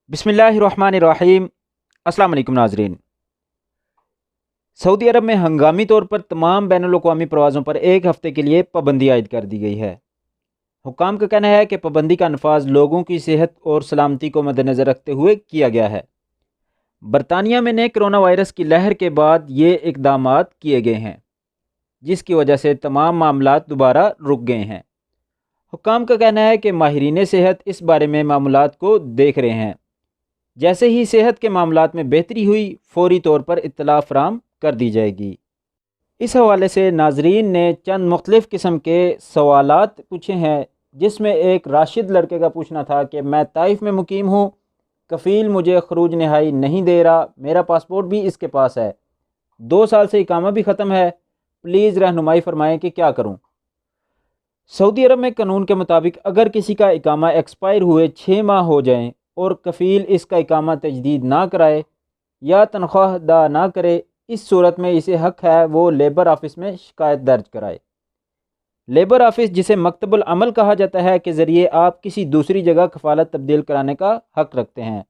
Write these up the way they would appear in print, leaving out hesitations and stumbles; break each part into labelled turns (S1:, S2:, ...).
S1: बिस्मिल्लाहिर्रहमानिर्रहीम। अस्सलाम वालेकुम नाज़रीन। सऊदी अरब में हंगामी तौर पर तमाम बैनुल-अक़वामी प्रवाज़ों पर एक हफ़्ते के लिए पाबंदी आयद कर दी गई है। हुक्काम का कहना है कि पाबंदी का नफाज लोगों की सेहत और सलामती को मद्देनज़र रखते हुए किया गया है। बरतानिया में नए कोरोना वायरस की लहर के बाद ये इक़दामात किए गए हैं, जिसकी वजह से तमाम मामलात दोबारा रुक गए हैं। हुक्काम का कहना है कि माहिरीन सेहत इस बारे में मामलात को देख रहे हैं। जैसे ही सेहत के मामलात में बेहतरी हुई, फौरी तौर पर इत्तला फराम कर दी जाएगी। इस हवाले से नाजरीन ने चंद मुख्तलिफ़ किस्म के सवालात पूछे हैं, जिसमें एक राशिद लड़के का पूछना था कि मैं ताइफ में मुकीम हूँ, कफ़ील मुझे खरूज नहाई नहीं दे रहा, मेरा पासपोर्ट भी इसके पास है, 2 साल से इकामा भी ख़त्म है, प्लीज़ रहनुमाई फरमाएँ कि क्या करूँ। सऊदी अरब में कानून के मुताबिक अगर किसी का इकामा एक्सपायर हुए 6 माह हो जाएँ और कफ़ील इसका इकामा तजदीद ना कराए या तनख्वाह अदा ना करे, इस सूरत में इसे हक़ है वो लेबर ऑफिस में शिकायत दर्ज कराए। लेबर ऑफिस, जिसे मकतबुल अमल कहा जाता है, के ज़रिए आप किसी दूसरी जगह कफ़ालत तब्दील कराने का हक़ रखते हैं।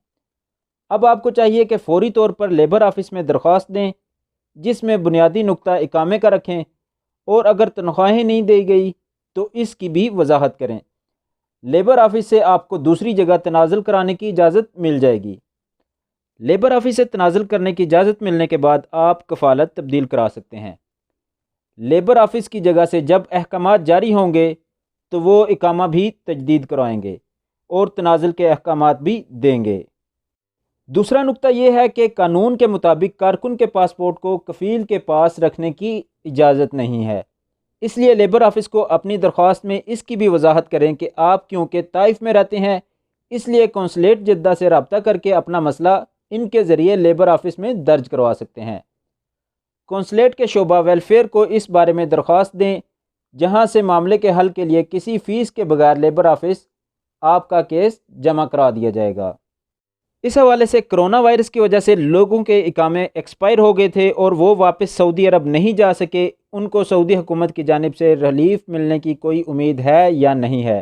S1: अब आपको चाहिए कि फ़ौरी तौर पर लेबर ऑफिस में दरख्वास्त दें, जिसमें बुनियादी नुक्ता इकामे का रखें, और अगर तनख्वाहें नहीं दी गई तो इसकी भी वजाहत करें। लेबर ऑफिस से आपको दूसरी जगह तनाज़ुल कराने की इजाज़त मिल जाएगी। लेबर ऑफिस से तनाज़ुल करने की इजाज़त मिलने के बाद आप कफ़ालत तब्दील करा सकते हैं। लेबर ऑफिस की जगह से जब अहकामात जारी होंगे तो वो इकामा भी तजदीद करवाएंगे और तनाज़ुल के अहकामात भी देंगे। दूसरा नुक्ता यह है कि कानून के मुताबिक कारकुन के पासपोर्ट को कफ़ील के पास रखने की इजाज़त नहीं है, इसलिए लेबर ऑफिस को अपनी दरख्वास्त में इसकी भी वजाहत करें कि आप क्योंकि ताइफ में रहते हैं, इसलिए कौंसलेट जद्दा से रब्ता करके अपना मसला इनके ज़रिए लेबर ऑफिस में दर्ज करवा सकते हैं। कौंसलेट के शोबा वेलफेयर को इस बारे में दरख्वास्त दें, जहां से मामले के हल के लिए किसी फ़ीस के बगैर लेबर ऑफिस आपका केस जमा करा दिया जाएगा। इस हवाले से कोरोना वायरस की वजह से लोगों के इकामे एक्सपायर हो गए थे और वो वापस सऊदी अरब नहीं जा सके, उनको सऊदी हुकूमत की जानिब से रिलीफ मिलने की कोई उम्मीद है या नहीं है।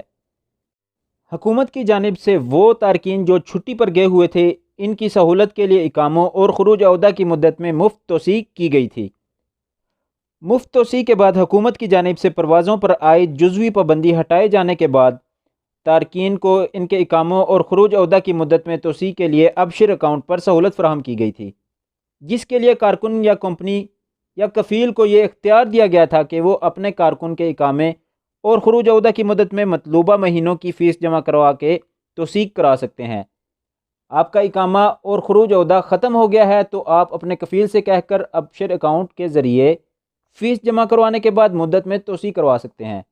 S1: हुकूमत की जानिब से वो तारकीन जो छुट्टी पर गए हुए थे, इनकी सहूलत के लिए इकामों और खरूज अहदा की मुद्दत में मुफ्त तोसी की गई थी। मुफ्त तोसी के बाद हुकूमत की जानिब से परवाज़ों पर आयद जुज़वी पाबंदी हटाए जाने के बाद तारकीन को इनके इकामों और खरूज अहदा की मुद्दत में तोसी के लिए अबशिर अकाउंट पर सहूलत फराहम की गई थी, जिसके लिए कारकुन या कंपनी या कफ़ील को ये इख्तियार दिया गया था कि वो अपने कारकुन के इकामे और खरूज अहदा की मदद में मतलूबा महीनों की फ़ीस जमा करवा के तोसीक करा सकते हैं। आपका इकामा और खरूज अहदा ख़त्म हो गया है तो आप अपने कफ़ील से कहकर अबशिर अकाउंट के ज़रिए फ़ीस जमा करवाने के बाद मुद्दत में तोसी करवा सकते हैं।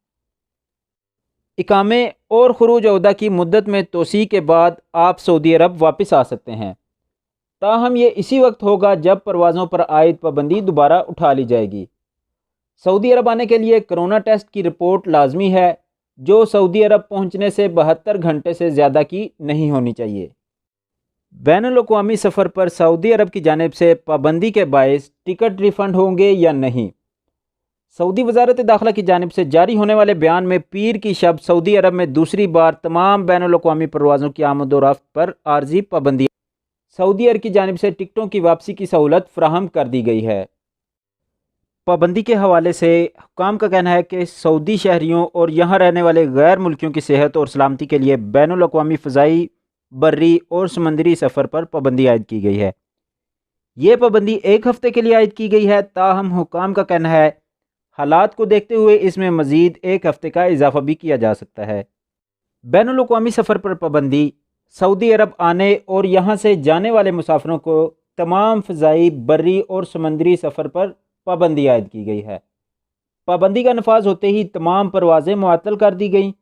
S1: इकामे और खरूज अहदा की मुद्दत में तोसी के बाद आप सऊदी अरब वापस आ सकते हैं। ताहम ये इसी वक्त होगा जब परवाज़ों पर आयद पाबंदी दोबारा उठा ली जाएगी। सऊदी अरब आने के लिए कोरोना टेस्ट की रिपोर्ट लाजमी है, जो सऊदी अरब पहुंचने से 72 घंटे से ज़्यादा की नहीं होनी चाहिए। बैनुल-अक़वामी सफ़र पर सऊदी अरब की जानिब से पाबंदी के बायस टिकट रिफ़ंड होंगे या नहीं। सऊदी वज़ारत दाखिला की जानिब से जारी होने वाले बयान में पीर की शब सऊदी अरब में दूसरी बार तमाम बैनुल-अक़वामी परवाज़ों की आमद व रफ्त पर आर्जी पाबंदी सऊदी अरब की जानिब से टिकटों की वापसी की सहूलत फ़राहम कर दी गई है। पाबंदी के हवाले से हुक्काम का कहना है कि सऊदी शहरियों और यहाँ रहने वाले गैर मुल्कियों की सेहत और सलामती के लिए बैनुल-अक़वामी फ़ज़ाई, बर्री और समंदरी सफ़र पर पाबंदी आयद की गई है। ये पाबंदी एक हफ़्ते के लिए आयद की गई है, ताहम हुक्काम का कहना है हालात को देखते हुए इसमें मज़ीद एक हफ़्ते का इजाफ़ा भी किया जा सकता है। बैनुल-अक़वामी सफ़र पर पाबंदी सऊदी अरब आने और यहाँ से जाने वाले मुसाफिरों को तमाम फ़ज़ाई, बर्री और समंदरी सफ़र पर पाबंदी आयद की गई है। पाबंदी का नफाज होते ही तमाम परवाज़ें मुअत्तल कर दी गईं,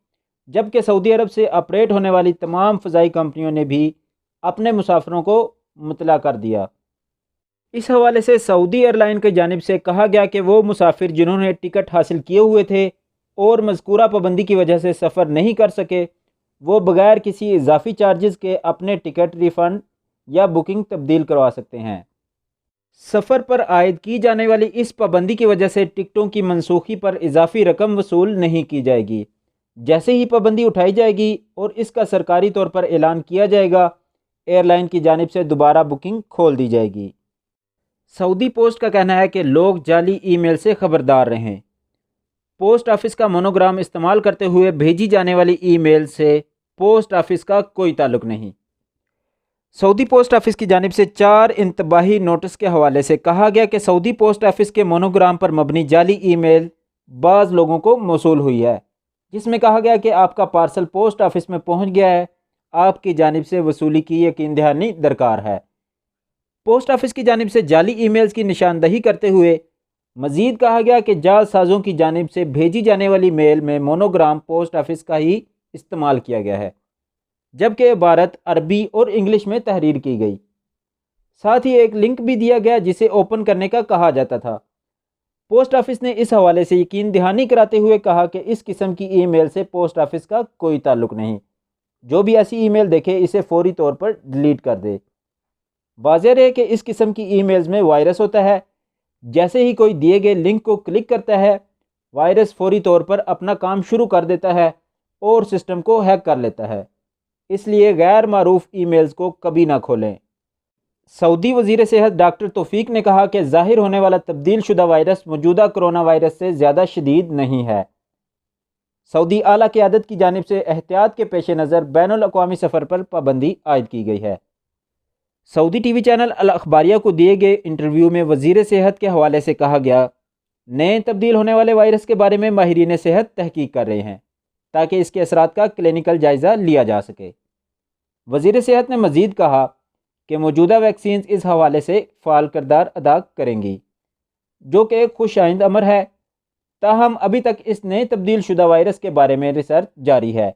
S1: जबकि सऊदी अरब से ऑपरेट होने वाली तमाम फ़ज़ाई कंपनियों ने भी अपने मुसाफिरों को मुतला कर दिया। इस हवाले से सऊदी एयरलाइन की जानिब से कहा गया कि वो मुसाफिर जिन्होंने टिकट हासिल किए हुए थे और मज़कूरा पाबंदी की वजह से सफ़र नहीं कर सके, वो बगैर किसी इजाफ़ी चार्जेस के अपने टिकट रिफ़ंड या बुकिंग तब्दील करवा सकते हैं। सफ़र पर आयद की जाने वाली इस पाबंदी की वजह से टिकटों की मनसूखी पर इजाफ़ी रकम वसूल नहीं की जाएगी। जैसे ही पाबंदी उठाई जाएगी और इसका सरकारी तौर पर ऐलान किया जाएगा, ایئر لائن کی جانب سے دوبارہ بکنگ کھول دی جائے گی۔ سعودی پوسٹ کا کہنا ہے کہ لوگ جعلی ای میل سے خبردار رہیں۔ پوسٹ آفس کا مونوگرام استعمال کرتے ہوئے بھیجی جانے والی ای میل سے پوسٹ آفس کا کوئی تعلق نہیں۔ سعودی پوسٹ آفس کی جانب سے 4 انتباہی نوٹس کے حوالے سے کہا گیا کہ سعودی پوسٹ آفس کے مونوگرام پر مبنی جعلی ای میل بعض لوگوں کو موصول ہوئی ہے، جس میں کہا گیا کہ آپ کا پارسل پوسٹ آفس میں پہنچ گیا ہے، آپ کی جانب سے وصولی کی یقین دہانی درکار ہے۔ پوسٹ آفس کی جانب سے جعلی ای میلز کی نشاندہی کرتے ہوئے مزید کہا گیا کہ جعل سازوں کی جانب سے بھیجی جانے والی میل میں مونوگرام پوسٹ آفس کا ہی استعمال کیا گیا ہے، جبکہ عبارت عربی اور انگلش میں تحریر کی گئی۔ ساتھ ہی ایک لنک بھی دیا گیا جسے اوپن کرنے کا کہا جاتا تھا۔ پوسٹ آفس نے اس حوالے سے یقین دہانی کراتے ہوئے کہا کہ اس قسم کی ای میل سے پوسٹ آفس کا کوئی تعلق نہیں، جو بھی ایسی ای میل دیکھے اسے فوری طور پر ڈیلیٹ کر دے۔ واضح رہے کہ اس قسم کی ای میلز میں وائرس ہوتا ہے، جیسے ہی کوئی دیے گئے لنک کو کلک کرتا ہے، وائرس فوری طور پر اپنا کام شروع کر دیتا ہے اور سسٹم کو ہیک کر لیتا ہے، اس لیے غیر معروف ای میلز کو کبھی نہ کھولیں۔ سعودی وزیر صحت ڈاکٹر توفیق نے کہا کہ ظاہر ہونے والا تبدیل شدہ وائرس موجودہ کرونا وائرس سے زیادہ شدید نہیں ہے۔ سعودی اعلیٰ قیادت کی جانب سے احتیاط کے پیش نظر بین الاقوامی سفر پر پابندی عائد کی گئی ہے۔ سعودی ٹی وی چینل الاخباریہ کو دیے گئے انٹرویو میں وزیر صحت کے حوالے سے کہا گیا، نئے تبدیل ہونے والے وائرس کے بارے میں ماہرین صحت تحقیق کر رہے ہیں تاکہ اس کے اثرات کا کلینکل جائزہ لیا جا سکے۔ وزیر صحت نے مزید کہا کہ موجودہ ویکسینز اس حوالے سے فعال کردار ادا کریں گی، جو کہ ایک خوش آئند امر ہے۔ تاہم ابھی تک اس نئے تبدیل شدہ وائرس کے بارے میں ریسرچ جاری ہے،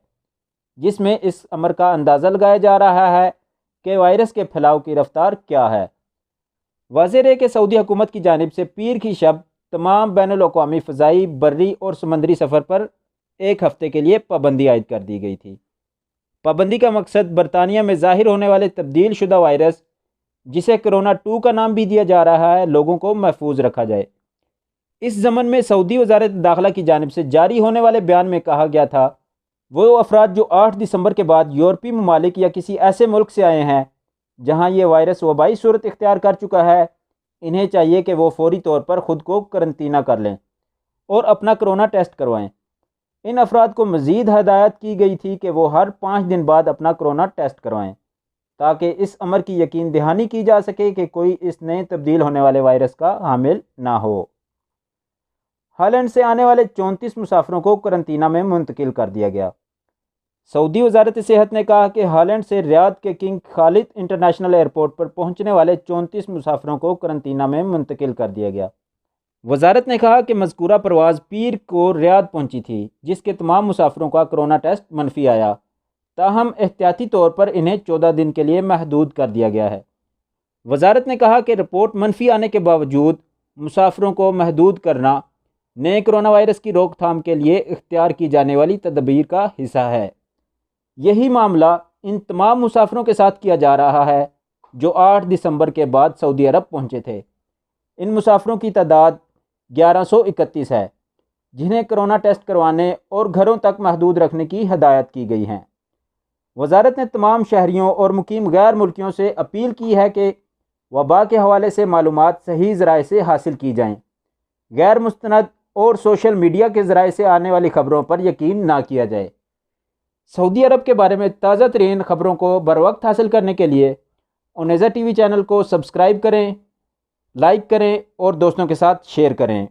S1: جس میں اس امر کا اندازہ لگایا جا رہا ہے کہ وائرس کے پھیلاؤ کی رفتار کیا ہے۔ واضح ہے کہ سعودی حکومت کی جانب سے پیر کی شب تمام بین الاقوامی فضائی، بری اور سمندری سفر پر 1 ہفتے کے لیے پابندی عائد کر دی گئی تھی۔ پابندی کا مقصد برطانیہ میں ظاہر ہونے والے تبدیل شدہ وائرس، جسے کرونا 2 کا نام بھی دیا جا رہا ہے، لوگوں کو محفوظ رکھا جائے۔ اس ضمن میں سعودی وزارت داخلہ کی جانب سے جاری ہونے والے بیان میں کہا گیا تھا، وہ افراد جو 8 دسمبر کے بعد یورپی ممالک یا کسی ایسے ملک سے آئے ہیں جہاں یہ وائرس وبائی صورت اختیار کر چکا ہے، انہیں چاہیے کہ وہ فوری طور پر خود کو قرنطینہ کر لیں اور اپنا کرونا ٹیسٹ کروائیں۔ ان افراد کو مزید ہدایت کی گئی تھی کہ وہ ہر 5 دن بعد اپنا کرونا ٹیسٹ کروائیں تاکہ اس امر کی یقین دہانی کی جا سکے کہ کوئی اس نئے تبدیل ہونے والے وائرس کا حامل نہ ہو۔ ہالینڈ سے آنے والے 34 مسافروں کو قرنطینہ میں منتقل کر دیا گیا۔ سعودی وزارت صحت نے کہا کہ ہالینڈ سے ریاض کے کنگ خالد انٹرنیشنل ایئرپورٹ پر پہنچنے والے 34 مسافروں کو قرنطینہ میں منتقل کر دیا گیا۔ وزارت نے کہا کہ مذکورہ پرواز پیر کو ریاض پہنچی تھی، جس کے تمام مسافروں کا کرونا ٹیسٹ منفی آیا، تاہم احتیاطی طور پر انہیں 14 دن کے لیے محدود کر دیا گیا ہے۔ وزارت نے کہا کہ رپورٹ منفی آنے کے باوجود مسافروں کو محدود کرنا نئے کرونا وائرس کی روک تھام کے لیے اختیار کی جانے والی تدابیر کا حصہ ہے۔ یہی معاملہ ان تمام مسافروں کے ساتھ کیا جا رہا ہے جو 8 دسمبر کے بعد سعودی عرب پہنچے تھے۔ ان مسافروں کی تعداد 1131 ہے، جنہیں کرونا ٹیسٹ کروانے اور گھروں تک محدود رکھنے کی ہدایت کی گئی ہے۔ وزارت نے تمام شہریوں اور مقیم غیر ملکیوں سے اپیل کی ہے کہ وبا کے حوالے سے معلومات صحیح ذرائع سے حاصل کی جائیں، غیر مستند اور سوشل میڈیا کے ذرائع سے آنے والی خبروں پر یقین نہ کیا جائے۔ سعودی عرب کے بارے میں تازہ ترین خبروں کو بروقت حاصل کرنے کے لیے اونیزا ٹی وی چینل کو سبسکرائب کریں، لائک کریں اور دوستوں کے ساتھ شیئر کریں۔